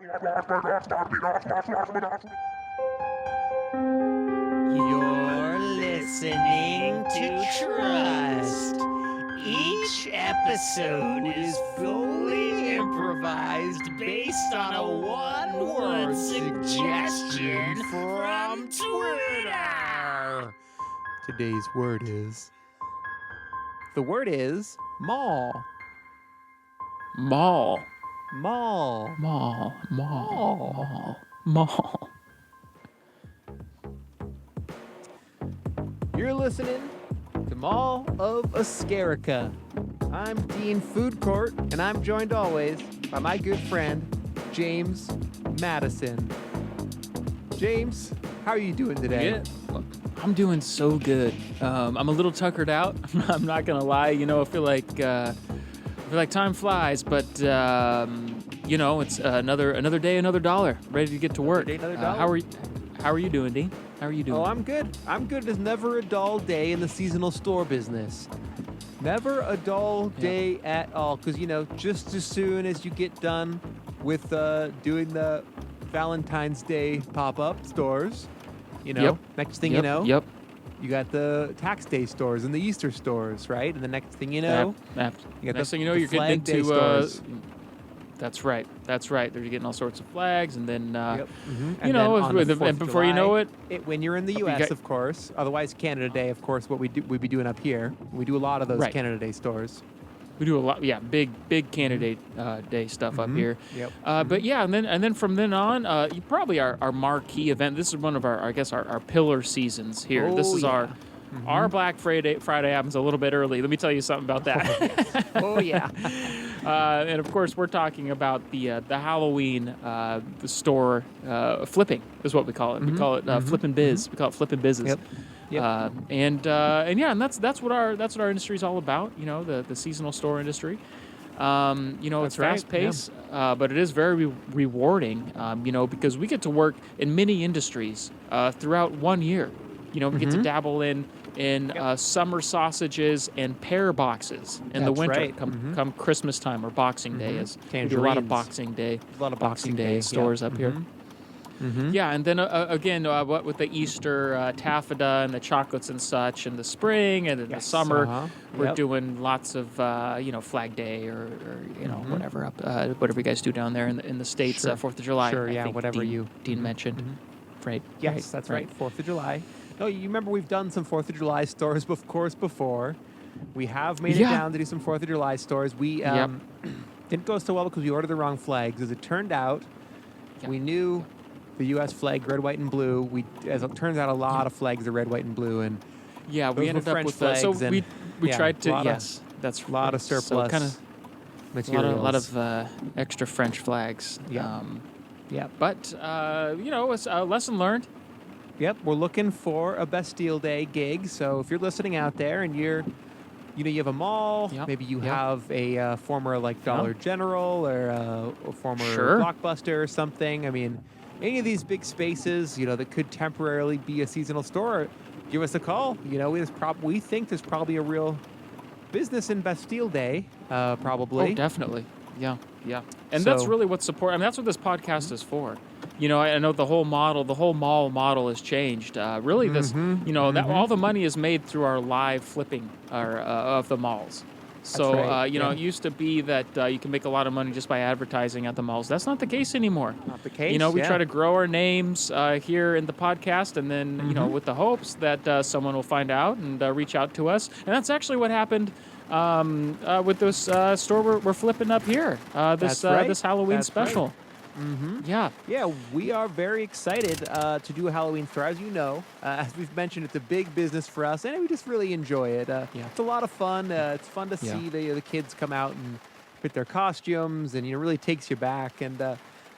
You're listening to Trust. Each episode is fully improvised based on a one-word suggestion from Twitter. Today's word is... The word is mall. Mall. Mall. Mall. Mall. Mall. Mall. You're listening to Mall of Ascarica. I'm Dean Food Court, and I'm joined always by my good friend, James Madison. James, how are you doing today? Yeah. I'm doing so good. I'm a little tuckered out. I'm not gonna lie. You know, I feel like time flies, but it's another day, another dollar. Ready to get to work. Another day, another dollar. How are you doing, Dean? How are you doing? Oh, I'm good. I'm good. There's never a dull day in the seasonal store business. Never a dull day at all. Because, just as soon as you get done with doing the Valentine's Day pop-up stores, next thing you know, you got the tax day stores and the Easter stores, right? And the next thing you know, you got next thing you know, you're getting Flag Day into stores. That's right. They're getting all sorts of flags, and then And before you know it, when you're in the U.S., of course. Otherwise, Canada Day, of course. What we'd be doing up here. We do a lot of those Canada Day stores. we do a lot. Yeah, big candidate day stuff up here. Yep. But yeah, and then from then on, probably our marquee event. This is one of our pillar seasons here. Oh, this is yeah. our Black Friday happens a little bit early. Let me tell you something about that. Oh yeah. And of course, we're talking about the Halloween store flipping is what we call it. We call it flipping biz. We call it flipping business. Yep. Yep. And that's what our industry is all about. The seasonal store industry. It's fast paced, but it is very rewarding. Because we get to work in many industries throughout 1 year. We get to dabble in summer sausages and pear boxes in the winter. Come Christmas time or Boxing Day, as we do a lot of Boxing Day. Boxing Day stores up here. Yeah, and then again, what with the Easter taffeta and the chocolates and such, and the spring, and in the summer, we're doing lots of Flag Day or whatever whatever you guys do down there in the States, 4th of July. Sure, I think whatever Dean mentioned. Right. Yes, that's right. 4th of July. No, you remember we've done some 4th of July stores, of course, before. We have made it down to do some 4th of July stores. We didn't go so well because we ordered the wrong flags. As it turned out, we knew the U.S. flag, red, white, and blue. As it turns out, a lot of flags are red, white, and blue. And we ended up with flags. So we tried to, that's a lot of surplus so kind of materials. A lot of extra French flags. Yeah. But, it's a lesson learned. Yep, we're looking for a Bastille Day gig. So if you're listening out there and you have a mall, maybe you have a former Dollar General or a former Blockbuster or something. I mean, any of these big spaces, that could temporarily be a seasonal store, give us a call. We think there's probably a real business in Bastille Day, probably. Oh, definitely. Yeah. And that's really what that's what this podcast is for. I know the whole mall model has changed. Really, that all the money is made through our live flipping of the malls. So, right. It used to be that you can make a lot of money just by advertising at the malls. That's not the case anymore. Not the case. We try to grow our names here in the podcast, and then, with the hopes that someone will find out and reach out to us. And that's actually what happened with this store we're flipping up here. This Halloween special. Right. Yeah, we are very excited to do a Halloween store. As you know, as we've mentioned, it's a big business for us, and we just really enjoy it. It's a lot of fun. It's fun to see the kids come out and fit their costumes, and really takes you back. And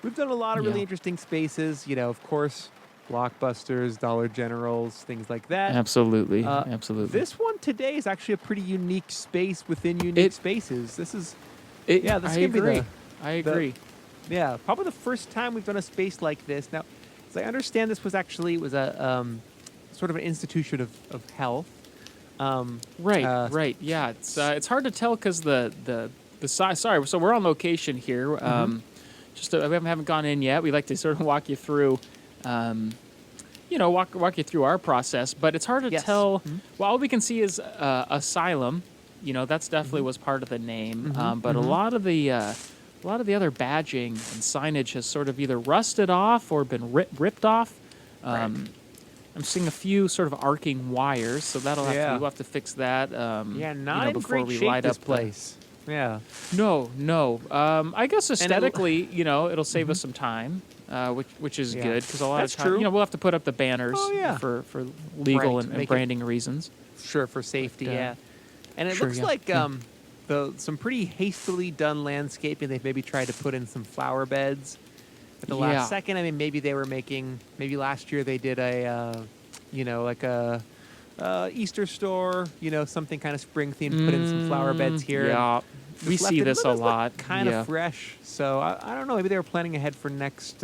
we've done a lot of really interesting spaces. Of course, Blockbusters, Dollar Generals, things like that. absolutely. This one today is actually a pretty unique space within unique spaces. This is I agree. Yeah, probably the first time we've done a space like this. Now, as I understand, this was a sort of an institution of health. Right. Yeah, it's hard to tell because the size. Sorry, so we're on location here. we haven't gone in yet. We like to sort of walk you through, walk you through our process. But it's hard to tell. Mm-hmm. Well, all we can see is asylum. That's definitely was part of the name. But a lot of the other badging and signage has sort of either rusted off or been ripped off. I'm seeing a few sort of arcing wires, so we'll have to fix that. Not in before great we shape, light this up place. No. I guess aesthetically, it'll save us some time, which is good because a lot of time, we'll have to put up the banners for legal and branding reasons. Sure, for safety, But, And it looks like some pretty hastily done landscaping. They've maybe tried to put in some flower beds at the last second. I mean, maybe they were maybe last year they did a Easter store, something kind of spring themed, put in some flower beds here. Yeah, we see this a lot. Kind of fresh. So I don't know. Maybe they were planning ahead for next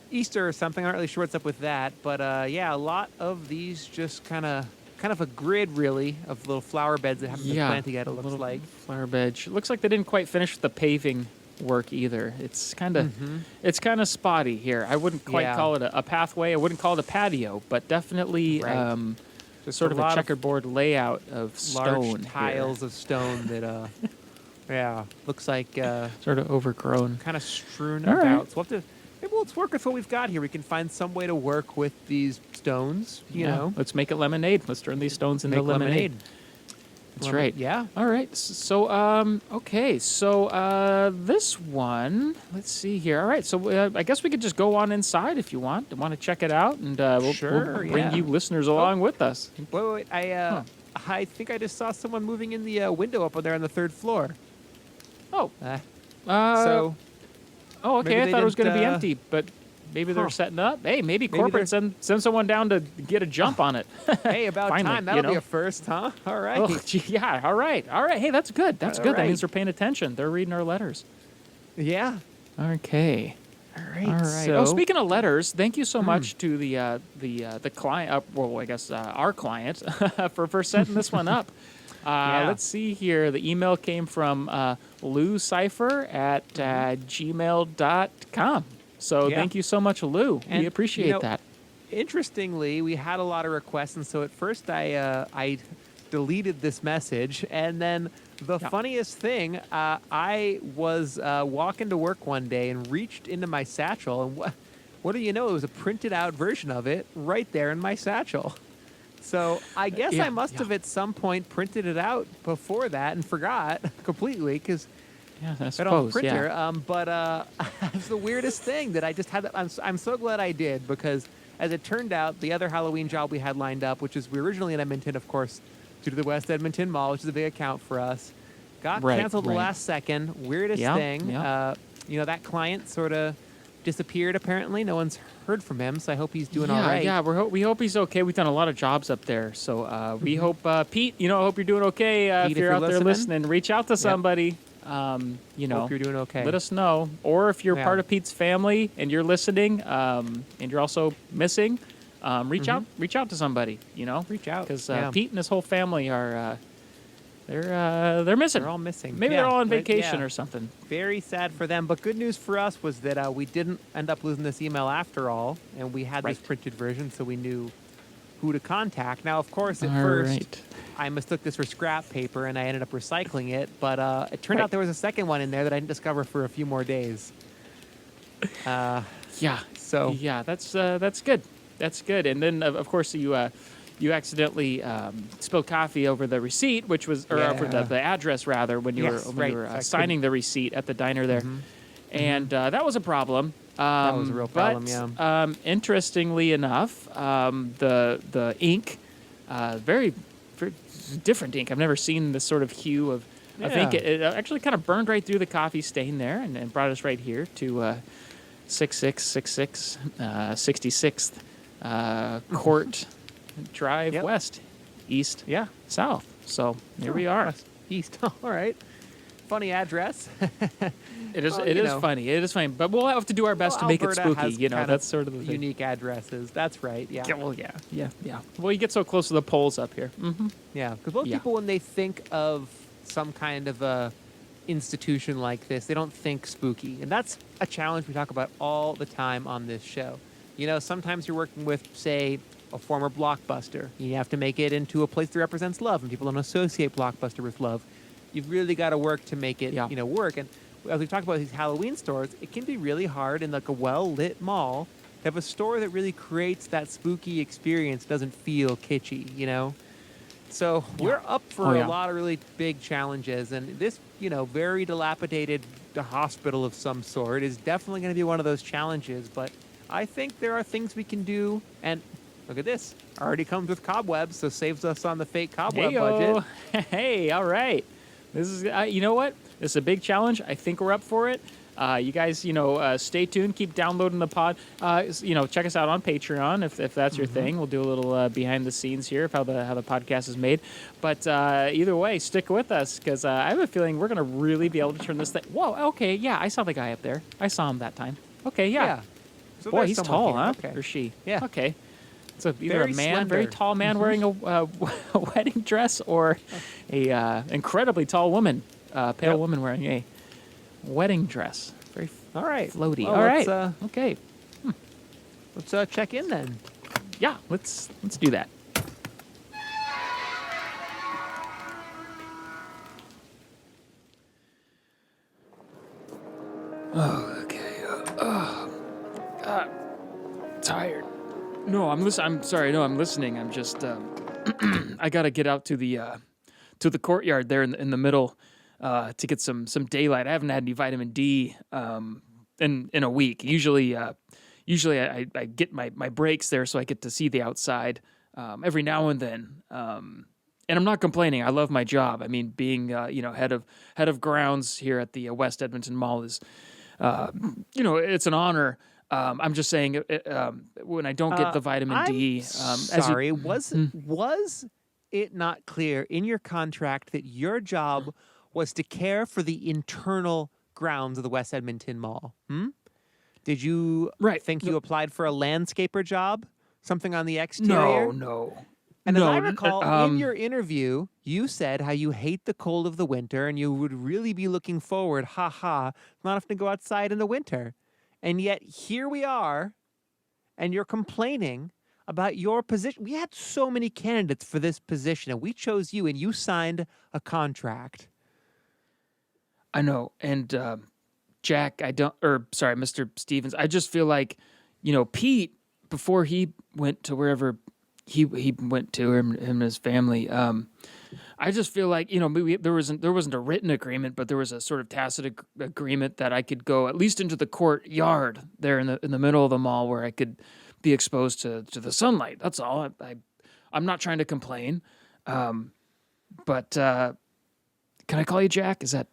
Easter or something. I'm not really sure what's up with that. But a lot of these just kind of a grid, really, of little flower beds that haven't been planted yet, it looks like. Flower bed. It looks like they didn't quite finish the paving work either. It's kind of spotty here. I wouldn't quite call it a pathway. I wouldn't call it a patio, but definitely just sort of a checkerboard layout of stone. Large tiles of stone that, looks like sort of overgrown. Kind of strewn All about. right. So maybe let's work with what we've got here. We can find some way to work with these stones, you know. Let's make it lemonade. Let's turn these stones into lemonade. That's right. Yeah. All right. So, okay. So, this one, let's see here. All right. So, I guess we could just go on inside if you want to check it out, and we'll bring you listeners along with us. Wait. I think I just saw someone moving in the window up there on the third floor. Oh. So. Oh, okay. I thought it was going to be empty, but maybe they're setting up. Hey, maybe corporate send someone down to get a jump on it. Hey, about Finally, time. That'll be a first, huh? All right. Oh, yeah. All right. Hey, that's good. That's good. That means they're paying attention. They're reading our letters. Yeah. Okay. All right. All right. So, speaking of letters, thank you so much to the client. I guess our client for setting this one up. Let's see here. The email came from Lou Cipher at gmail.com. So thank you so much, Lou. We appreciate that. Interestingly, we had a lot of requests, and so at first I deleted this message, and then the funniest thing, I was walking to work one day and reached into my satchel, and what do you know? It was a printed out version of it right there in my satchel. So I guess I must have at some point printed it out before that and forgot completely because I suppose, don't have a printer. But it's the weirdest thing that I just had. I'm so glad I did because as it turned out, the other Halloween job we had lined up, which is we originally in Edmonton, of course, due to the West Edmonton Mall, which is a big account for us, got canceled the last second. Weirdest thing. That client sort of disappeared apparently. No one's heard from him, so I hope he's doing all right. Yeah, we hope he's okay. We've done a lot of jobs up there, so we hope Pete. I hope you're doing okay. Pete, if you're out there listening, reach out to somebody. Hope you're doing okay. Let us know. Or if you're part of Pete's family and you're listening, and you're also missing, reach out to somebody. Reach out because Pete and his whole family are. They're missing. They're all missing. Maybe they're all on vacation or something. Very sad for them. But good news for us was that we didn't end up losing this email after all, and we had this printed version, so we knew who to contact. Now, of course, at first, I mistook this for scrap paper, and I ended up recycling it. But it turned out there was a second one in there that I didn't discover for a few more days. So that's good. That's good. And then, of course, you accidentally spilled coffee over the receipt, which was over the address rather when you were signing the receipt at the diner there, and that was a problem. That was a real problem. But interestingly enough, the ink, very very different ink. I've never seen this sort of hue of ink. It actually kind of burned right through the coffee stain there and brought us right here to 6666 66th Court. Drive west, east, south. So here we are. West, east. All right. Funny address. It is. It is funny. It is funny. But we'll have to do our best to make it spooky. That's sort of the thing. Unique addresses. That's right. Yeah. Yeah. Well, you get so close to the poles up here. Yeah. Because most people, when they think of some kind of a institution like this, they don't think spooky. And that's a challenge we talk about all the time on this show. You know, sometimes you're working with, say, a former Blockbuster. You have to make it into a place that represents love, and people don't associate Blockbuster with love. You've really got to work to make it, work. And as we talk about these Halloween stores, it can be really hard in like a well-lit mall to have a store that really creates that spooky experience, doesn't feel kitschy, you know? So we're up for a lot of really big challenges, and this, very dilapidated hospital of some sort is definitely going to be one of those challenges, but I think there are things we can do, and look at this. Already comes with cobwebs, so saves us on the fake cobweb budget. Hey, all right. This is, you know what? This is a big challenge. I think we're up for it. You guys, stay tuned. Keep downloading the pod. Check us out on Patreon if that's your thing. We'll do a little behind the scenes here of how the podcast is made. But either way, stick with us because I have a feeling we're going to really be able to turn this thing. Whoa, okay, yeah, I saw the guy up there. I saw him that time. Okay, yeah. So boy, he's tall, here. huh? Okay. Or she? Yeah. Okay. It's either a man, slender. very tall man wearing a wedding dress, or a incredibly tall woman, pale woman wearing a wedding dress. Very floaty. Well, all right. Okay. Let's check in then. Yeah. Let's do that. Oh, okay. Tired. No, I'm listening. I'm sorry. No, I'm listening. I'm just. I gotta get out to the courtyard there in the middle, to get some daylight. I haven't had any vitamin D in a week. Usually I get my breaks there, so I get to see the outside every now and then. And I'm not complaining. I love my job. I mean, being head of grounds here at the West Edmonton Mall is, it's an honor. I'm just saying, when I don't get the vitamin D, sorry, was it not clear in your contract that your job was to care for the internal grounds of the West Edmonton Mall? Did you think you applied for a landscaper job, something on the exterior? No. And as I recall, in your interview, you said how you hate the cold of the winter and you would really be looking forward, not having to go outside in the winter. And yet here we are, and you're complaining about your position. We had so many candidates for this position, and we chose you, and you signed a contract. I know. And Jack, Mr. Stevens, I just feel like, Pete, before he went to wherever he went to, him and his family, I just feel like, maybe there wasn't a written agreement, but there was a sort of tacit agreement that I could go at least into the courtyard there in the middle of the mall where I could be exposed to the sunlight. That's all. I'm not trying to complain. But can I call you Jack? Is that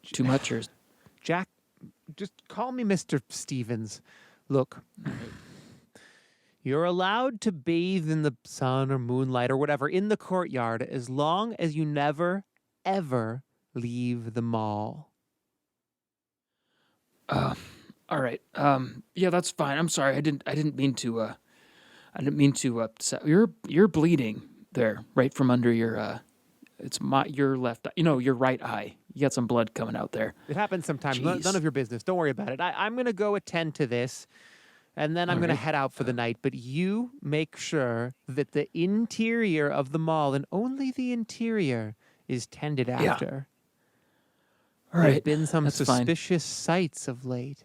too much? Or Jack, just call me Mr. Stevens. Look, you're allowed to bathe in the sun or moonlight or whatever in the courtyard as long as you never, ever leave the mall. All right. Yeah, that's fine. I'm sorry. I didn't mean to upset. You're bleeding there, right from under your your left eye. Your right eye. You got some blood coming out there. It happens sometimes. None of your business. Don't worry about it. I'm going to go attend to this. And then I'm going to head out for the night. But you make sure that the interior of the mall, and only the interior, is tended after. All right. There's been some That's suspicious sights of late.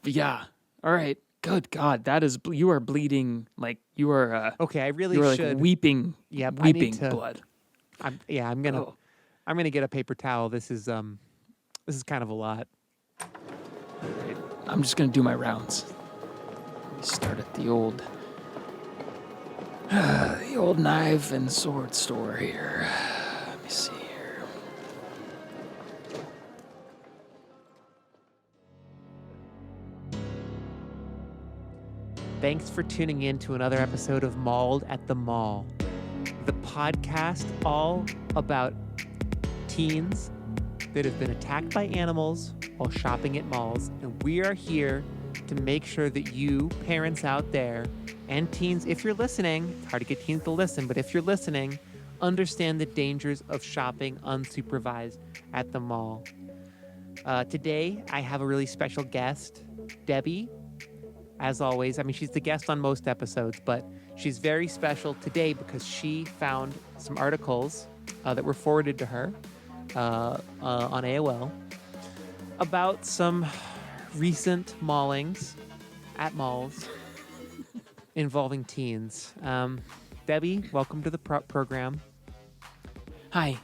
Yeah. All right. Good God. You are bleeding like you are. Okay, I really should. Like weeping. Yeah, weeping blood. I'm gonna get a paper towel. This is kind of a lot. Right. I'm just gonna do my rounds. Let me start at the old knife and sword store here. Let me see here. Thanks for tuning in to another episode of Mauled at the Mall, the podcast all about teens that have been attacked by animals while shopping at malls. And we are here to make sure that you, parents out there, and teens, if you're listening, it's hard to get teens to listen, but if you're listening, understand the dangers of shopping unsupervised at the mall. Today, I have a really special guest, Debbie. As always, I mean, she's the guest on most episodes, but she's very special today because she found some articles that were forwarded to her on AOL about some recent maulings at malls involving teens. Debbie, welcome to the program. Hi.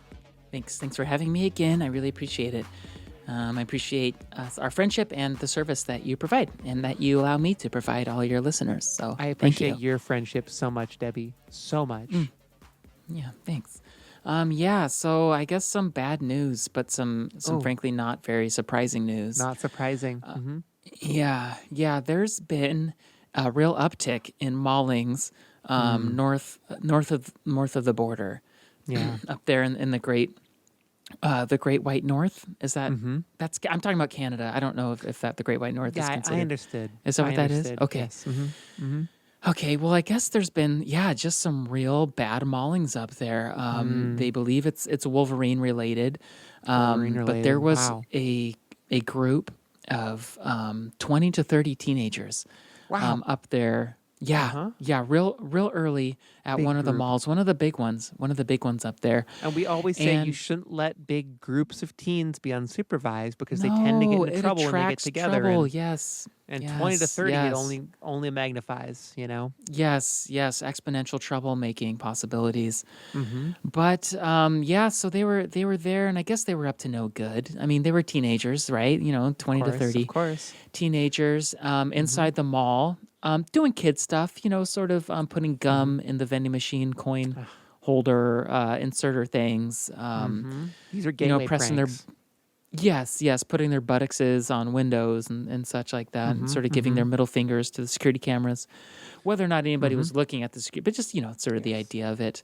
Thanks for having me again. I really appreciate it. I appreciate our friendship and the service that you provide and that you allow me to provide all your listeners. So I appreciate thank you. your friendship so much, Debbie. So much. Yeah, thanks. So I guess some bad news, but some frankly not very surprising news. Not surprising. Yeah. There's been a real uptick in maulings north of the border. Yeah. Up there in the Great White North. Is that that's? I'm talking about Canada. I don't know if that the Great White North is considered. I understood. Is that what that is? Okay. Yes. Okay, well, I guess there's been, just some real bad maulings up there. They believe it's Wolverine related. But there was a group of 20 to 30 teenagers up there. Yeah, real early at Big one of the group. malls, one of the big ones up there. And we always say you shouldn't let big groups of teens be unsupervised because they tend to get into trouble when they get together. Trouble. And, Yes. and yes, 20 to 30, yes. it only magnifies, Yes, exponential troublemaking possibilities. Mm-hmm. But so they were there, and I guess they were up to no good. I mean, they were teenagers, right? 20 to 30 Of course. teenagers inside the mall, doing kid stuff. Sort of putting gum in the vending machine, coin holder, inserter things. These are gateway pressing pranks. Yes, putting their buttocks on windows and such like that, and sort of giving their middle fingers to the security cameras, whether or not anybody was looking at the security, but just sort of the idea of it.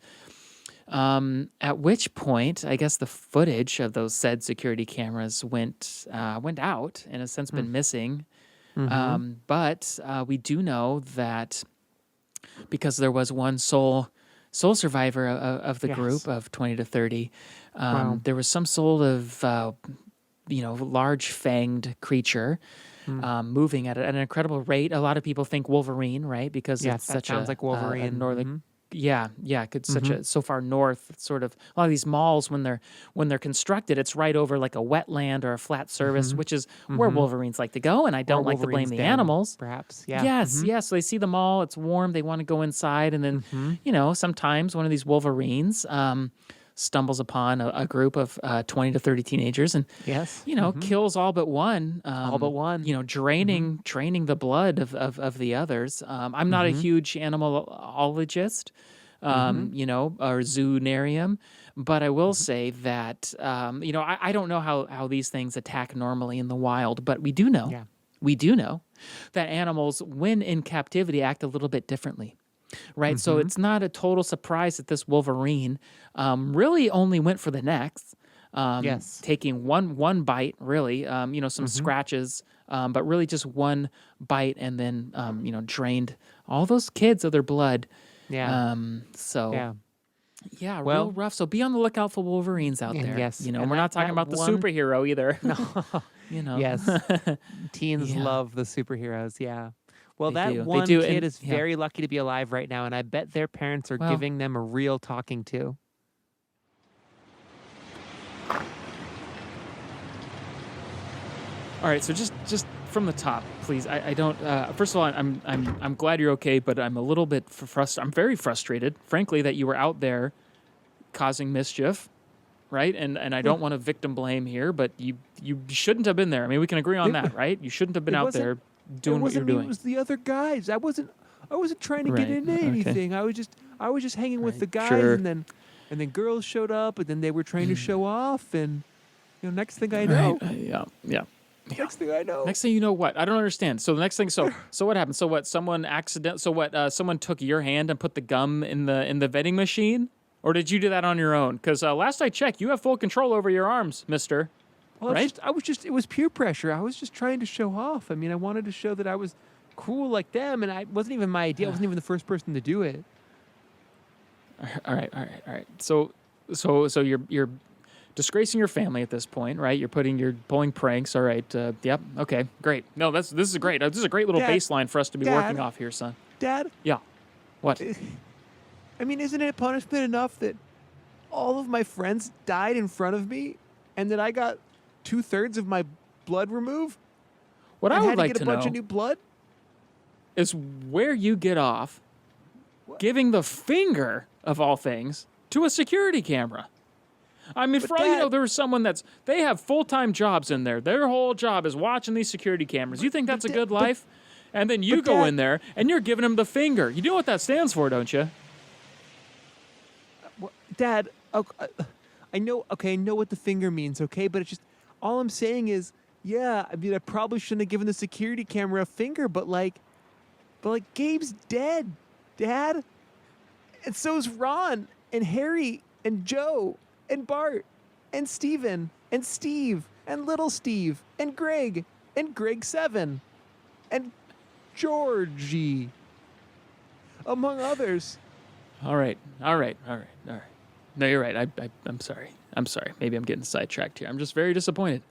At which point, I guess the footage of those said security cameras went out, and has since been missing. But we do know that because there was one sole survivor of the group of 20 to 30, there was some sort of large fanged creature moving at an incredible rate. A lot of people think Wolverine, right? Because it's such sounds like Wolverine. a northern. Yeah, it's so far north. It's sort of a lot of these malls when they're constructed, it's right over like a wetland or a flat surface, which is where Wolverines like to go. And I don't like to blame the animals. Perhaps, yeah. Yes. So they see the mall, it's warm, they want to go inside, and then sometimes one of these Wolverines stumbles upon a group of 20 to 30 teenagers and kills all but one. Draining the blood of the others. I'm not a huge animalologist, or zoonarium, but I will say that I don't know how these things attack normally in the wild, but we do know that animals, when in captivity, act a little bit differently. Right, so it's not a total surprise that this Wolverine really only went for the necks, taking one bite, really, some scratches, but really just one bite, and then drained all those kids of their blood. Yeah. Real rough. So be on the lookout for Wolverines out there. Yes, and and we're not talking about the superhero either. No. Yes, teens love the superheroes. Yeah. Well, They that do. one They do, kid and- is very lucky to be alive right now, and I bet their parents are giving them a real talking to. All right, so just from the top, please. I don't. First of all, I'm glad you're okay, but I'm a little bit frustrated. I'm very frustrated, frankly, that you were out there causing mischief, right? And I don't want to victim blame here, but you shouldn't have been there. I mean, we can agree on that, right? You shouldn't have been out there doing what you're doing. It was the other guys. I wasn't trying to get into anything. I was just hanging with the guys, Sure. and then girls showed up, and then they were trying to show off, and next thing I know, Yeah. next thing I know, Next thing you know, what? I don't understand. So the next thing, so what happened? So what? Someone someone took your hand and put the gum in the vending machine, or did you do that on your own? Because last I checked, you have full control over your arms, Mister. Well, right? it was peer pressure. I was just trying to show off. I mean, I wanted to show that I was cool like them, and it wasn't even my idea. I wasn't even the first person to do it. All right. So you're disgracing your family at this point, right? You're pulling pranks. All right. Yep. Okay. Great. No, this is great. This is a great little Dad, baseline for us to be working off here, son. Dad? Yeah. What? I mean, isn't it punishment enough that all of my friends died in front of me and that I got 2/3 of my blood removed? What I would had like to get to a bunch know of new blood? is where you get off giving the finger, of all things, to a security camera. I mean, But for all you Dad- know, there's someone they have full-time jobs in there. Their whole job is watching these security cameras. You think that's a good life? And then you go Dad- in there and you're giving them the finger. You know what that stands for, don't you? Dad, I know. Okay, I know what the finger means. Okay, but it's just all I'm saying is, yeah. I mean, I probably shouldn't have given the security camera a finger, but Gabe's dead, Dad, and so's Ron and Harry and Joe and Bart and Steven and Steve and Little Steve and Greg 7 and Georgie, among others. All right. No, you're right. I'm sorry. Maybe I'm getting sidetracked here. I'm just very disappointed.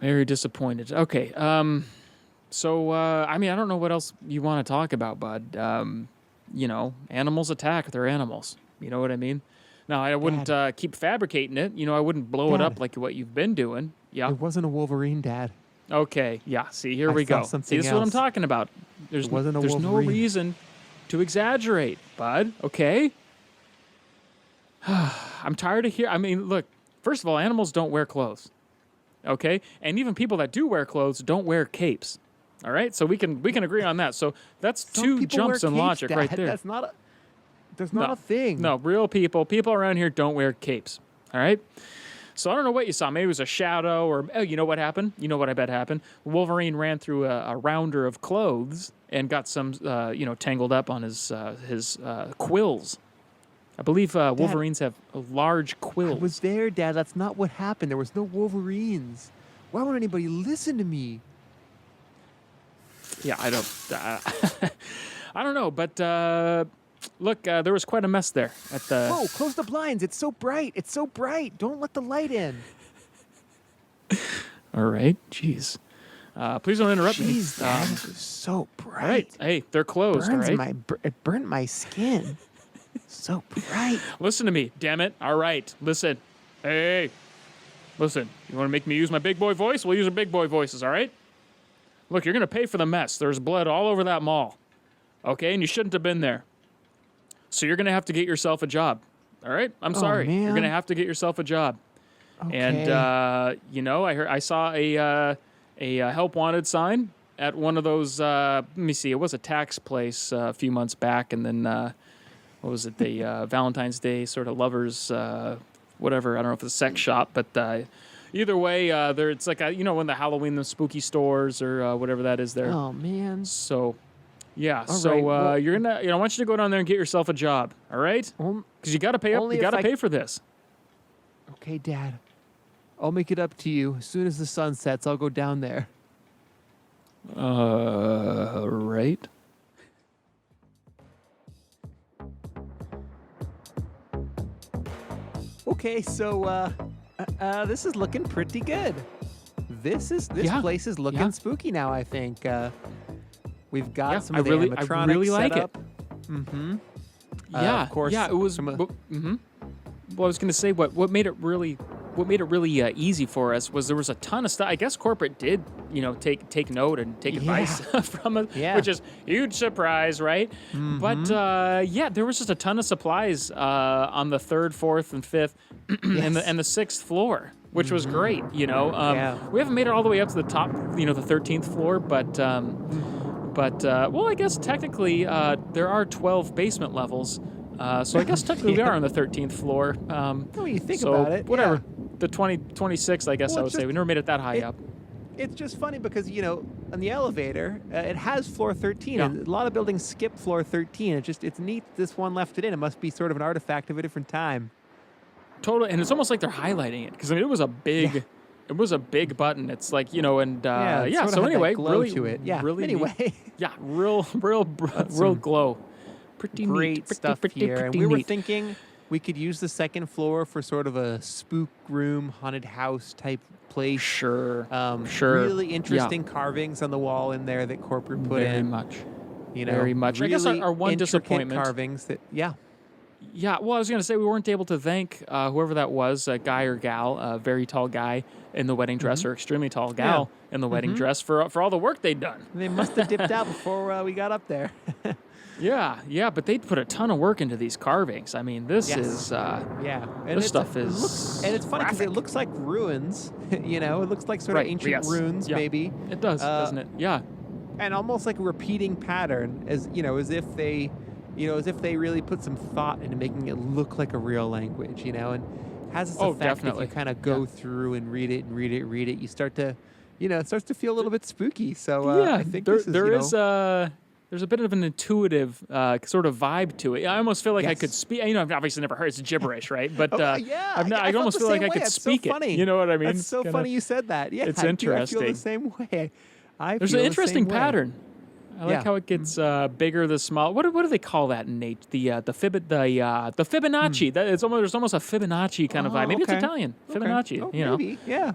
Very disappointed. Okay. So, I mean, I don't know what else you want to talk about, bud. Animals attack. They're animals. You know what I mean? Now, I wouldn't keep fabricating it. I wouldn't blow it up like what you've been doing. Yeah. It wasn't a Wolverine, Dad. Okay. Yeah. See, here I we saw go. See, something this is what I'm else. talking about. There's no Wolverine. reason to exaggerate, bud. Okay. I'm tired of I mean, look, first of all, animals don't wear clothes. Okay? And even people that do wear clothes don't wear capes. All right? So we can agree on that. So that's Some two people jumps wear in capes, logic Dad. right there. That's not a thing. No, real people around here don't wear capes. All right? So I don't know what you saw. Maybe it was a shadow or, you know what happened? You know what I bet happened? Wolverine ran through a rounder of clothes and got some, tangled up on his quills. I believe Wolverines have large quills. I was there, Dad. That's not what happened. There was no Wolverines. Why won't anybody listen to me? Yeah, I don't. I don't know, but look, there was quite a mess there at the. Whoa! Close the blinds. It's so bright. It's so bright. Don't let the light in. All right, jeez. Please don't interrupt me. Jeez, Dad, it was so bright. All right, hey, they're closed. All right. It burnt my skin. So bright. Listen to me, damn it. All right, listen. Hey, listen. You want to make me use my big boy voice? We'll use our big boy voices. All right. Look, you're gonna pay for the mess. There's blood all over that mall. Okay, and you shouldn't have been there. So you're gonna have to get yourself a job. All right. I'm sorry. Man. You're gonna have to get yourself a job. Okay. And I saw a help wanted sign at one of those. Let me see. It was a tax place a few months back, and then what was it? The Valentine's Day sort of lovers, whatever. I don't know if it's a sex shop, but either way, there it's like when the Halloween, the spooky stores or whatever that is there. Oh man. So. Yeah, All so right, well- you're gonna, I want you to go down there and get yourself a job, all right? Because you got to pay up, only you if got to I- pay for this. Okay, Dad. I'll make it up to you. As soon as the sun sets, I'll go down there. Right. Okay, so this is looking pretty good. This Yeah. place is looking Yeah. spooky now, I think. We've got Yeah, some I of the really animatronics like set it. up. Mm-hmm. Yeah, of course. yeah, it was. some of- Well, I was gonna say what made it really easy for us was there was a ton of stuff. I guess corporate did take note and take advice from us, Yeah. which is huge surprise, right? But there was just a ton of supplies on the 3rd, 4th, and 5th, and the 6th floor, which was great. Yeah. We haven't made it all the way up to the top, the 13th floor, but I guess technically there are 12 basement levels. So I guess technically we are on the 13th floor. When you think so about it, whatever. yeah. The 26th, I guess Well, I would it's say. just- We never made it that high up. It's just funny because, on the elevator, it has floor 13, Yeah. and a lot of buildings skip floor 13. It's neat this one left it in. It must be sort of an artifact of a different time. Totally, and it's almost like they're highlighting it because it was a big, it was a big button. It's like it So sort of had anyway, that glow really to it. Yeah. really Anyway. neat. Yeah, real glow. Pretty great neat. stuff Pretty here. And we were neat. thinking we could use the second floor for sort of a spook room, haunted house type place. Sure. Really interesting carvings on the wall in there that corporate put in. Very much. You know, Very much. Really I guess our one intricate disappointment. carvings that, yeah. Yeah, well, I was going to say we weren't able to thank whoever that was, a guy or gal, a very tall guy in the wedding dress or extremely tall gal in the wedding dress for all the work they'd done. They must have dipped out before we got up there. Yeah, but they put a ton of work into these carvings. I mean, this is and this stuff is and it's funny because graphic. it looks like ruins. You know, it looks like sort of ancient ruins, maybe. It does, doesn't it? Yeah. And almost like a repeating pattern, as if they really put some thought into making it look like a real language. You know, and has this effect definitely. if you kind of go through and read it, you start to, it starts to feel a little bit spooky. So I think there's a bit of an intuitive sort of vibe to it. I almost feel like I could speak. I've obviously never heard it's gibberish, right? But I almost feel like I could speak it. You know what I mean? It's so funny you said that. Yeah, it's I interesting. feel the same way. There's an interesting pattern. I like how it gets bigger, the small. What do they call that in Nate? The Fibonacci. There's almost a Fibonacci kind of vibe. Maybe it's Italian. Fibonacci. Oh, you know. Maybe. Yeah.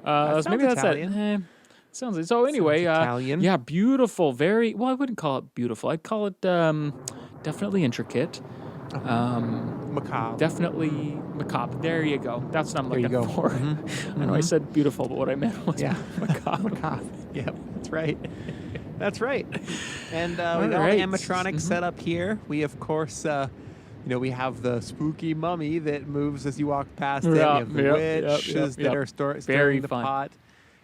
Maybe that's Italian. that. Sounds so. Anyway, Italian. Yeah, beautiful. Very well. I wouldn't call it beautiful. I'd call it definitely intricate. Macabre. Definitely macabre. There you go. That's what I'm looking for. I know I said beautiful, but what I meant was macabre. Macabre. Yep, that's right. That's right. And we got all the animatronics set up here. We, of course, we have the spooky mummy that moves as you walk past it. We have the witches that are stirring the pot.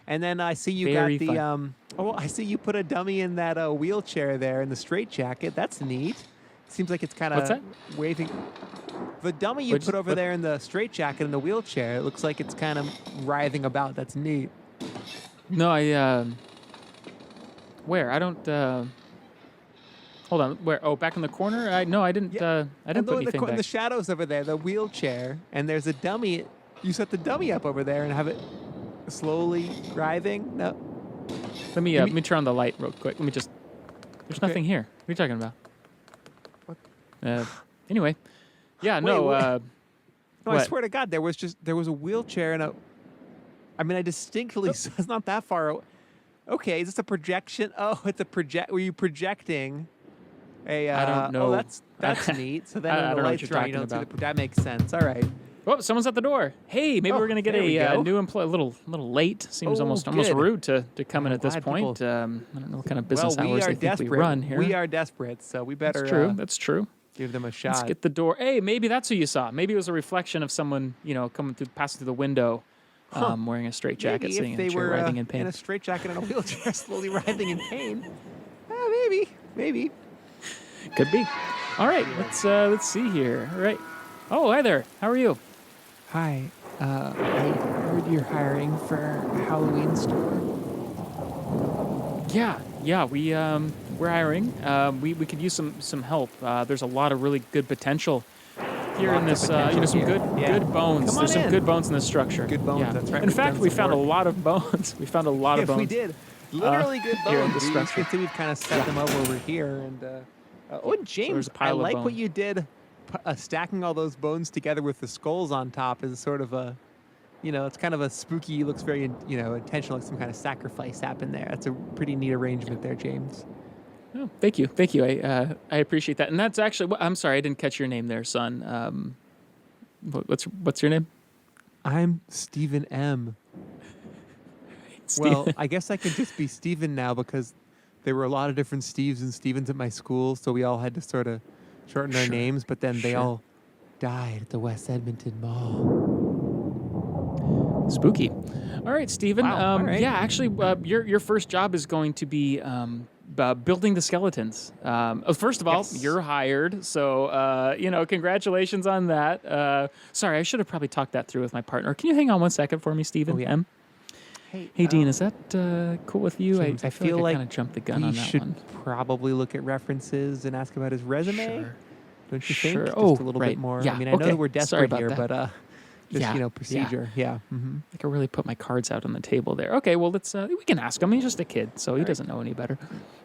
And then I see you got the I see you put a dummy in that wheelchair there in the straitjacket. That's neat. Seems like it's kind of waving. The dummy you put over there in the straitjacket in the wheelchair, it looks like it's kind of writhing about. That's neat. No, where? I don't. Hold on. Where? Oh, back in the corner. I didn't. I didn't put anything back. In the shadows over there, the wheelchair, and there's a dummy. You set the dummy up over there and have it slowly writhing. No. Let me turn on the light real quick. Let me just. There's nothing here. What are you talking about? What? Anyway. Yeah. No. No, I swear to God, there was a wheelchair and a. I mean, I distinctly. It's not that far away. Okay, is this a projection? Oh, it's a project. Were you projecting a? I don't know. Oh, that's neat. So then when the lights are on, you don't see that makes sense. All right. Oh, someone's at the door. Hey, maybe we're gonna get a new employee. A little late. Seems almost rude to come in at this point. I don't know what kind of business hours they think we run here. We are desperate, so we better. That's true. That's true. Give them a shot. Let's get the door. Hey, maybe that's who you saw. Maybe it was a reflection of someone passing through the window. Wearing a straitjacket, sitting in a chair, writhing in pain. In a straitjacket and a wheelchair, slowly writhing in pain. Maybe. Could be. All right, let's see here. All right. Oh, hi there. How are you? Hi. I heard you're hiring for a Halloween store. Yeah. We're hiring. We could use some help. There's a lot of really good potential here in this, some good bones. There's some good bones in this structure. Good bones, that's right. In fact, we found a lot of bones. We found a lot of bones. We did. Literally good bones. Here in this structure. You can see we've kind of set them up over here. And James, I like what you did, stacking all those bones together with the skulls on top is sort of a, it's kind of a spooky, looks very, intentional, like some kind of sacrifice happened there. That's a pretty neat arrangement there, James. Oh, thank you. I appreciate that. And that's actually. I'm sorry, I didn't catch your name there, son. What's your name? I'm Stephen M. Well, I guess I can just be Stephen now because there were a lot of different Steves and Stevens at my school, so we all had to sort of shorten our names. But then they all died at the West Edmonton Mall. Spooky. All right, Stephen. Wow, all right. Yeah, actually, your first job is going to be. Building the skeletons. First of all, you're hired, so congratulations on that. Sorry, I should have probably talked that through with my partner. Can you hang on 1 second for me, Stephen? Oh, yeah. M? Hey, Dean, is that cool with you? James, I feel like I kind of jumped the gun on that we one. should probably look at references and ask about his resume. Sure. Don't you think? Just Oh, a little right. bit more. Yeah, I mean, I know that we're Sorry desperate about here, that. but procedure. Yeah. Mm-hmm. I could really put my cards out on the table there. Okay, well, let's we can ask him. He's just a kid, so he doesn't know any better.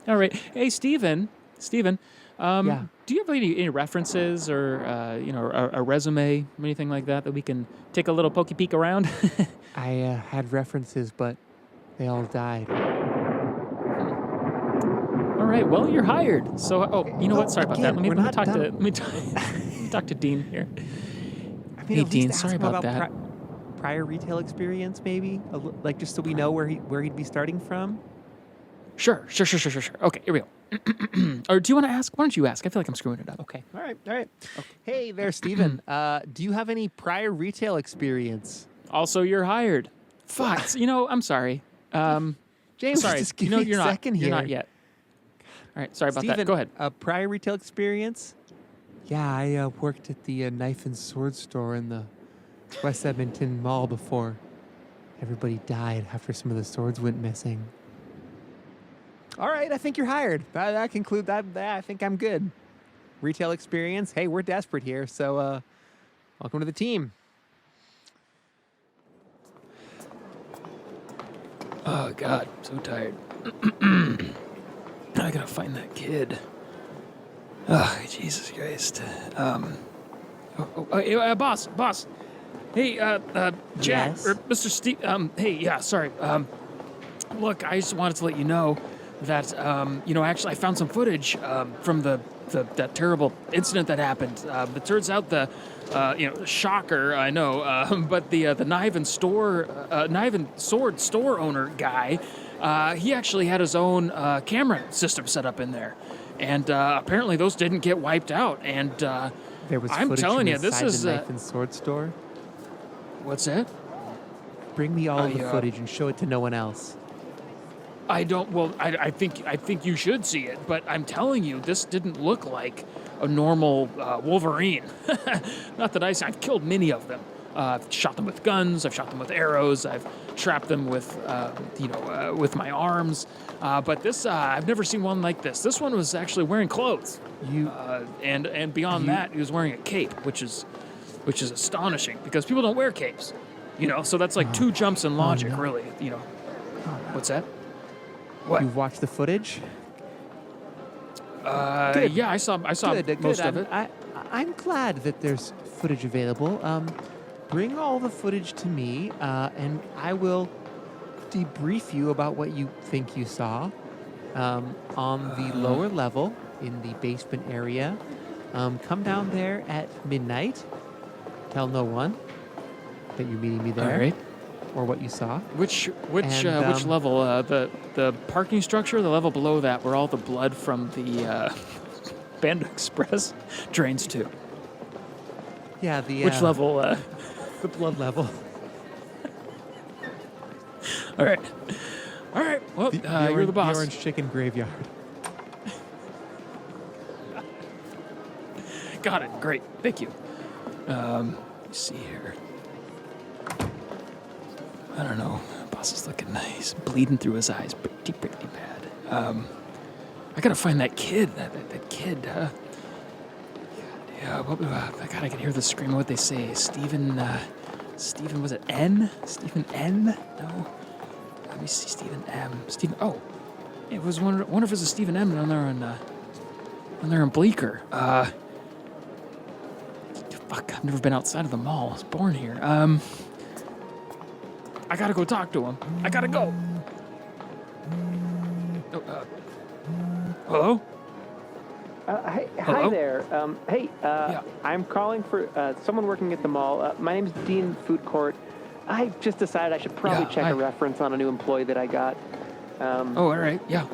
All right. Hey, Stephen, Steven, Yeah. do you have any references or a resume, anything like that we can take a little pokey peek around? I had references, but they all died. All right, well, you're hired. So, you know what? Sorry about that. Again, Let we're me not talk done. let me talk to Dean here. I mean, Hey, at least Dean, ask sorry him about that. prior retail experience, maybe, like just so we know where he'd be starting from. Sure. Okay, here we go. Or do you want to ask? Why don't you ask? I feel like I'm screwing it up. Okay. All right. Okay. Hey there, Steven. Do you have any prior retail experience? Also, you're hired. Fuck. I'm sorry. James, Sorry. just give me You're a not. second here. You're not yet. All right. Sorry about Steven, that. Go ahead. Prior retail experience? Yeah, I worked at the knife and sword store in the West Edmonton Mall before everybody died after some of the swords went missing. All right, I think you're hired. I conclude that. I think I'm good. Retail experience. Hey, we're desperate here, so welcome to the team. Oh God, so tired. I gotta find that kid. Oh, Jesus Christ. Boss. Hey, Jack Yes? or Mr. Steve. Hey, yeah, sorry. Look, I just wanted to let you know that actually I found some footage from that terrible incident that happened. It turns out shocker, I know, but the knife and sword store owner guy, he actually had his own camera system set up in there, and apparently those didn't get wiped out. And There was I'm footage telling from you, this inside is the knife and sword store. what's that? Bring me all of the footage and show it to no one else. I don't. Well, I think you should see it, but I'm telling you, this didn't look like a normal wolverine. Not that I've killed many of them. I've shot them with guns. I've shot them with arrows. I've trapped them with with my arms. But this, I've never seen one like this. This one was actually wearing clothes. And beyond that, he was wearing a cape, which is astonishing because people don't wear capes. So that's like two jumps in logic, really. What's that? What? You've watched the footage? Good. Yeah, I saw most of it. I'm glad that there's footage available. Bring all the footage to me, and I will debrief you about what you think you saw on the lower level in the basement area. Come down there at midnight. Tell no one that you're meeting me there. All right. Or what you saw. Which level? The parking structure, the level below that, where all the blood from the Panda Express drains to. Yeah, the which level? The blood level. All right. Well, you're the boss. The orange chicken graveyard. Got it. Great. Thank you. Let's see here. I don't know. Boss is looking nice. Bleeding through his eyes. Pretty bad. I gotta find that kid. That kid. Yeah. God, I can hear the scream of what they say. Stephen, was it N? Stephen N? No. Let me see. Stephen M. Stephen. Oh. It was one of us is Stephen M. down there in Bleecker. Fuck, I've never been outside of the mall. I was born here. I gotta go talk to him. I gotta go. Oh, hello? Hi there. Yeah. I'm calling for someone working at the mall. My name's Dean Food Court. I just decided I should probably check hi. a reference on a new employee that I got. All right. Yeah.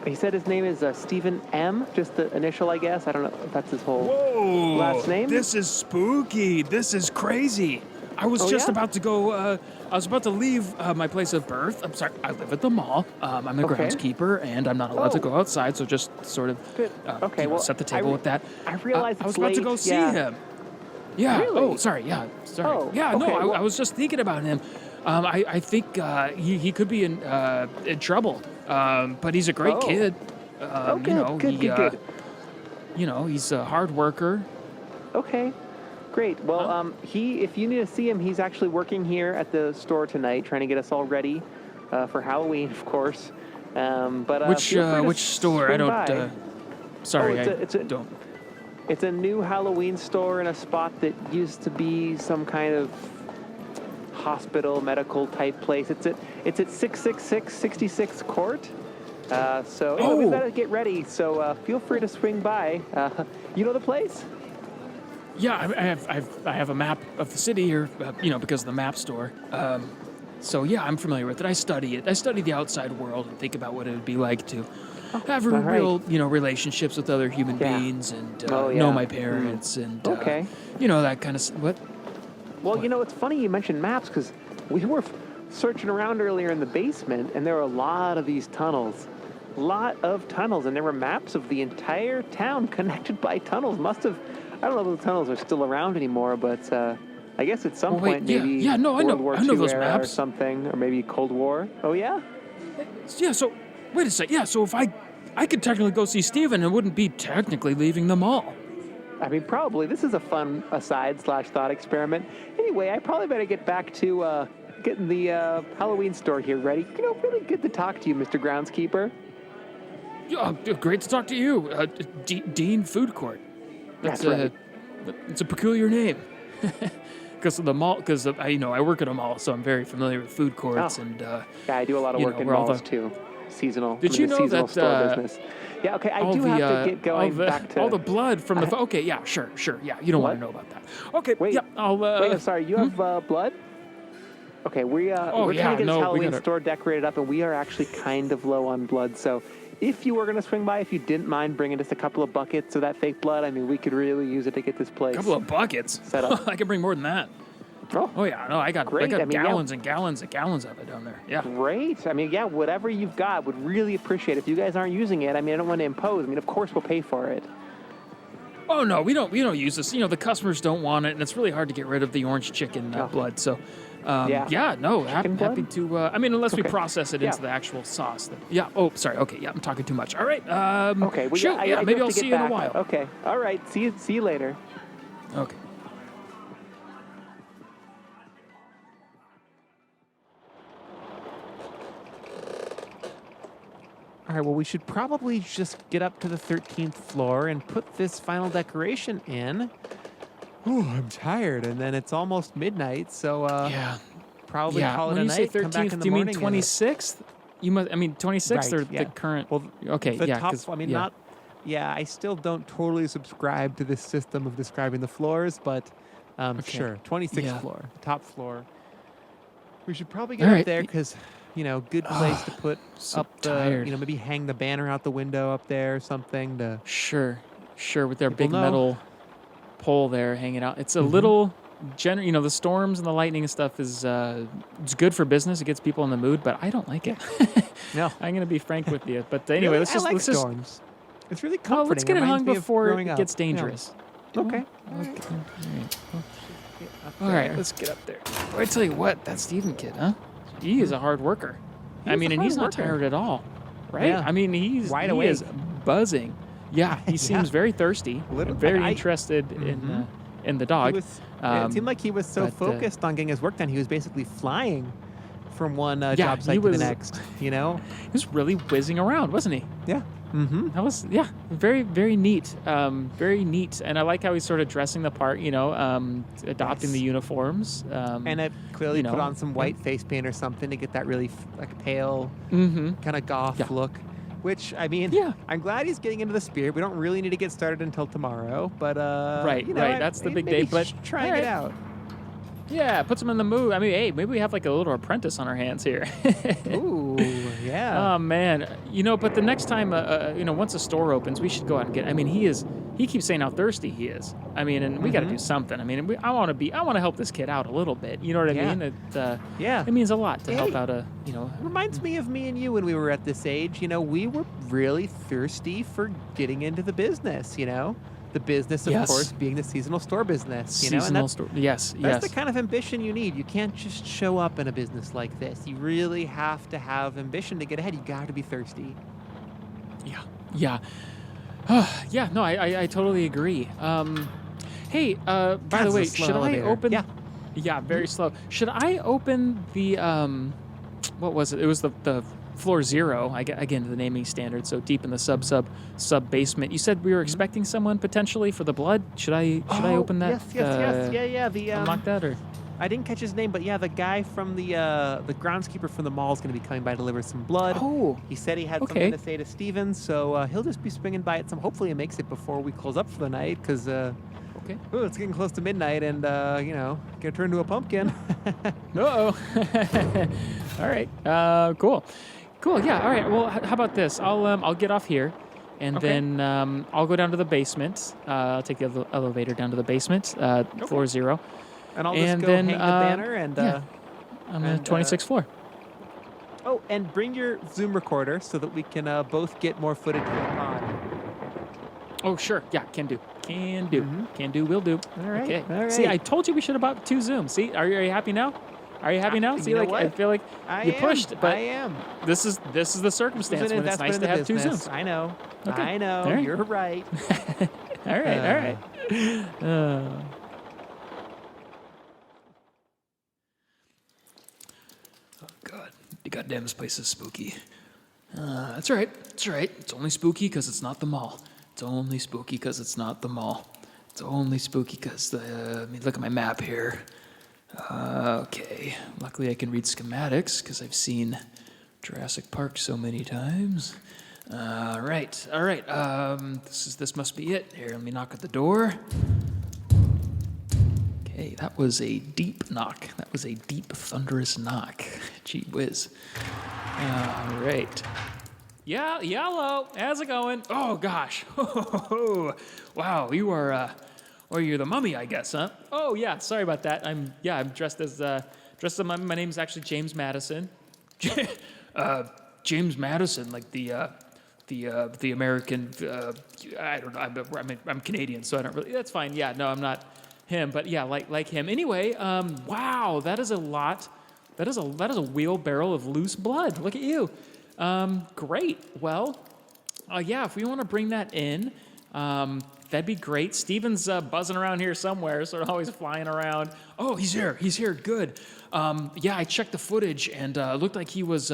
He said his name is Stephen M. Just the initial, I guess. I don't know if that's his whole last name. This is spooky. This is crazy. I was about to go. I was about to leave my place of birth. I'm sorry. I live at the mall. I'm the groundskeeper, and I'm not allowed to go outside. So just sort of set the table with that. I realized I was it's about to late. go see him. Yeah. Really? Oh, sorry. Yeah. Sorry. Oh, yeah. okay, No. I was just thinking about him. I think he could be in trouble. But he's a great kid. Good. He's a hard worker. Okay. Great. Well, if you need to see him, he's actually working here at the store tonight, trying to get us all ready for Halloween, of course. But Which feel free to store? I swing don't. by. sorry. It's a new Halloween store in a spot that used to be some kind of hospital, medical type place. It's at 666 66th Court. So we've got to get ready. So feel free to swing by. You know the place? Yeah, I have a map of the city here, because of the map store. So yeah, I'm familiar with it. I study it. I study the outside world and think about what it would be like to have real, relationships with other human beings and know my parents and that kind of what. Well, it's funny you mentioned maps because we were searching around earlier in the basement and there were a lot of these tunnels. And there were maps of the entire town connected by tunnels. I don't know if the tunnels are still around anymore, but I guess at some point maybe World War II those era maps. or something, or maybe Cold War. Oh yeah? Yeah, so wait a sec. Yeah, so if I could technically go see Steven and wouldn't be technically leaving the mall. I mean, probably. This is a fun aside/thought experiment. Anyway, I probably better get back to getting the Halloween store here ready. Really good to talk to you, Mr. Groundskeeper. Yeah, great to talk to you, Dean Food Court. That's right. It's a peculiar name. Because of the mall, I work at a mall, so I'm very familiar with food courts and. Yeah, I do a lot of work in malls too. Seasonal. Did you know seasonal that store business? Yeah. Okay. I do have to get going back to all the blood from the. Okay. Yeah. Sure. Yeah. You don't want to know about that. Okay. Wait. Yeah. I'll. Wait. I'm sorry. You have blood. Okay. We're trying to get this Halloween store decorated up, and we are actually kind of low on blood. So, if you were going to swing by, if you didn't mind bringing just a couple of buckets of that fake blood, I mean, we could really use it to get this place. A couple of buckets. Set up. I can bring more than that. Oh yeah, no, I got gallons and gallons and gallons of it down there. Yeah. Great. I mean, yeah, whatever you've got, would really appreciate it. If you guys aren't using it, I mean, I don't want to impose. I mean, of course we'll pay for it. Oh no, we don't use this. The customers don't want it, and it's really hard to get rid of the orange chicken blood. So, happy to. Unless we process it into the actual sauce. Yeah. Oh, sorry. Okay. Yeah, I'm talking too much. All right. Okay. Well, shoot. I maybe I'll see you in a while. Okay. All right. See you later. Okay. All right, well, we should probably just get up to the 13th floor and put this final decoration in. Ooh, I'm tired, and then it's almost midnight, so probably call it a night. When you say 13th, do you mean 26th? You must. 26th or the current? Well, okay, the yeah. top, not. Yeah, I still don't totally subscribe to this system of describing the floors, but sure, 26th floor, the top floor. We should probably get up there because. Good place to put up the, maybe hang the banner out the window up there or something to. Sure, with their big metal pole there hanging out. It's a little, the storms and the lightning and stuff is, it's good for business. It gets people in the mood, but I don't like it. No. I'm going to be frank with you. But anyway, let's storms. It's really comforting. Well, let's get it hung before it gets dangerous. Yeah. Okay. All right, let's get up there. Well, I tell you what, that Steven kid, huh? He is a hard worker. He's not tired at all, right? Yeah. He's wide awake. He is buzzing. Yeah, he seems very thirsty, very interested in the dog. It seemed like he was so focused on getting his work done, he was basically flying from one job site to the next. He was really whizzing around, wasn't he? Yeah. Mm-hmm. That was very, very neat. Very neat, and I like how he's sort of dressing the part. Adopting the uniforms. And it clearly put on some white face paint or something to get that really pale, kind of goth look. Which I'm glad he's getting into the spirit. We don't really need to get started until tomorrow, but right. That's the big day. But trying it out. Yeah, puts him in the mood. Maybe we have a little apprentice on our hands here. Ooh, yeah. Oh man, but the next time, once a store opens, we should go out and get. He keeps saying how thirsty he is. And we got to do something. I want to help this kid out a little bit. You know what I mean? It means a lot to help out a. It reminds me of me and you when we were at this age. We were really thirsty for getting into the business. The business, of course, being the seasonal store business. Seasonal store. Yes. That's the kind of ambition you need. You can't just show up in a business like this. You really have to have ambition to get ahead. You got to be thirsty. Yeah. Yeah. No, I totally agree. Hey, by the way, should I open? Yeah, very slow. Should I open the what was it? It was the floor 0. Again, the naming standard. So deep in the sub basement. You said we were expecting someone potentially for the blood. Should I open that? Yes. Yeah. The unlock that or? I didn't catch his name, but yeah, the guy from the groundskeeper from the mall is going to be coming by to deliver some blood. Oh. He said he had something to say to Steven, so he'll just be swinging by at some. Hopefully, he makes it before we close up for the night, because it's getting close to midnight, and gonna turn into a pumpkin. Uh-oh. All right. Cool. Yeah. All right. Well, how about this? I'll get off here, and then I'll go down to the basement. I'll take the elevator down to the basement, floor 0. And I'll just go hang the banner and on the 26th floor. Oh, and bring your Zoom recorder so that we can both get more footage of the pod. Oh, sure. Yeah, can do. Can do, will do. All right. Okay. All right. See, I told you we should have bought 2 Zooms. See, are you happy now? Are you happy now? See, you know what? I feel like you pushed, but I am. This is the circumstance when it's nice to have 2 Zooms. I know. Okay. I know. Right. You're right. All right. God, goddamn, this place is spooky. That's right. It's only spooky because it's not the mall. It's only spooky because it's not the mall. It's only spooky because look at my map here. Okay. Luckily, I can read schematics because I've seen Jurassic Park so many times. All right. This must be it. Here, let me knock at the door. Okay, that was a deep knock. That was a deep, thunderous knock. Gee whiz. All right. Yeah, yellow. How's it going? Oh gosh. Wow, you are. Or you're the mummy, I guess, huh? Oh yeah. Sorry about that. I'm dressed as a mummy. My name's actually James Madison. James Madison, like the American. I don't know. I'm Canadian, so I don't really. That's fine. Yeah. No, I'm not him, but yeah, like him. Anyway, wow, that is a lot. That is a wheelbarrow of loose blood. Look at you. Great. Well, if we want to bring that in, that'd be great. Steven's buzzing around here somewhere, sort of always flying around. Oh, he's here. Good. I checked the footage, and it looked like he was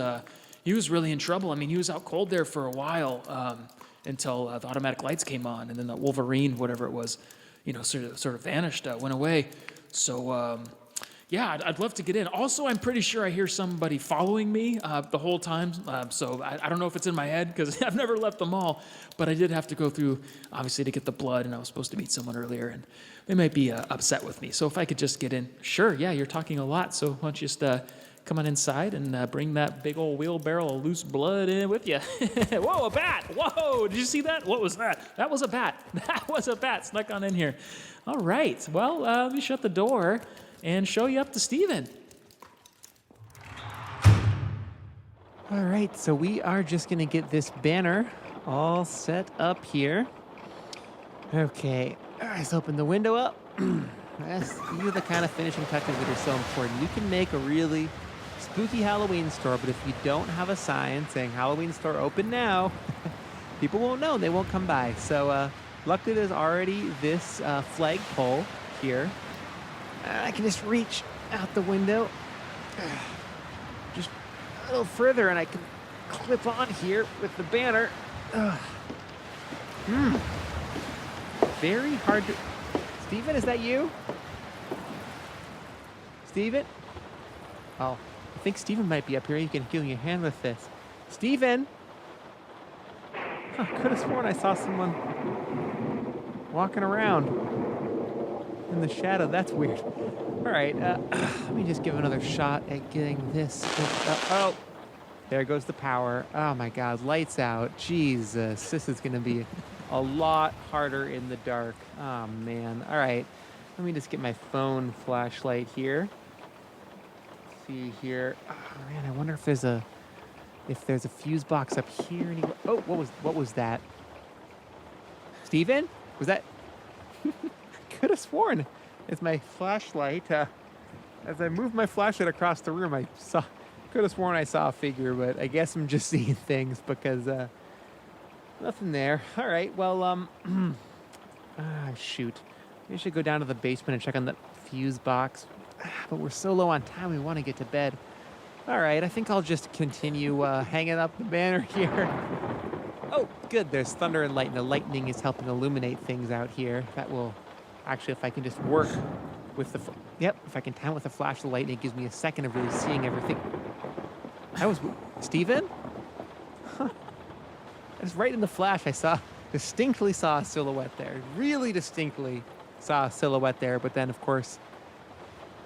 really in trouble. I mean, he was out cold there for a while until the automatic lights came on, and then the Wolverine, whatever it was, sort of vanished, went away. So. I'd love to get in. Also, I'm pretty sure I hear somebody following me the whole time. So I don't know if it's in my head because I've never left the mall. But I did have to go through, obviously, to get the blood. And I was supposed to meet someone earlier. And they might be upset with me. So if I could just get in. Sure, yeah, you're talking a lot. So why don't you just come on inside and bring that big old wheelbarrow of loose blood in with you. Whoa, a bat. Whoa, did you see that? What was that? That was a bat. That was a bat snuck on in here. All right. Well, let me shut the door and show you up to Steven. All right, so we are just going to get this banner all set up here. Okay, let's open the window up. These are the kind of finishing touches that are so important. You can make a really spooky Halloween store, but if you don't have a sign saying Halloween store open now, people won't know. They won't come by. So luckily there's already this flagpole here. I can just reach out the window just a little further and I can clip on here with the banner. Very hard to... Steven, is that you? Steven? Oh, I think Steven might be up here. You can give me a hand with this. Steven? I could have sworn I saw someone walking around in the shadow. That's weird. All right, let me just give another shot at getting this. Oh, there goes the power. Oh my God, lights out. Jesus, this is gonna be a lot harder in the dark. Oh man. All right, let me just get my phone flashlight here. Let's see here. Oh man, I wonder if there's a fuse box up here anywhere. Oh, what was that? Steven? Was that? Could have sworn it's my flashlight. As I moved my flashlight across the room, could have sworn I saw a figure, but I guess I'm just seeing things because nothing there. All right, well, shoot. We should go down to the basement and check on that fuse box. But we're so low on time, we want to get to bed. All right, I think I'll just continue hanging up the banner here. Oh, good. There's thunder and lightning. The lightning is helping illuminate things out here. That will actually, if I can just work with the, if I can time with the flash of the lightning, it gives me a second of really seeing everything. That was Steven? Huh. Just right in the flash, I distinctly saw a silhouette there. Really distinctly saw a silhouette there. But then, of course,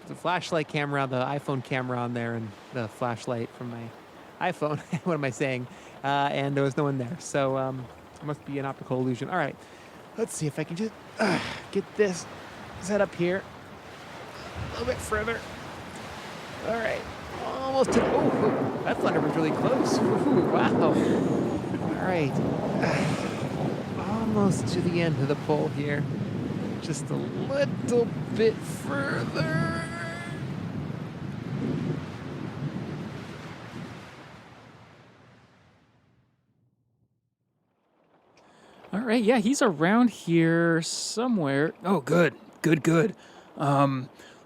the flashlight camera, the iPhone camera on there, and the flashlight from my iPhone. What am I saying? And there was no one there. So it must be an optical illusion. All right. Let's see if I can just get this set up here a little bit further. All right. Almost to, oh, that thunder was really close. Ooh, wow. All right. Almost to the end of the pole here. Just a little bit further. All right, yeah, he's around here somewhere. Oh, good.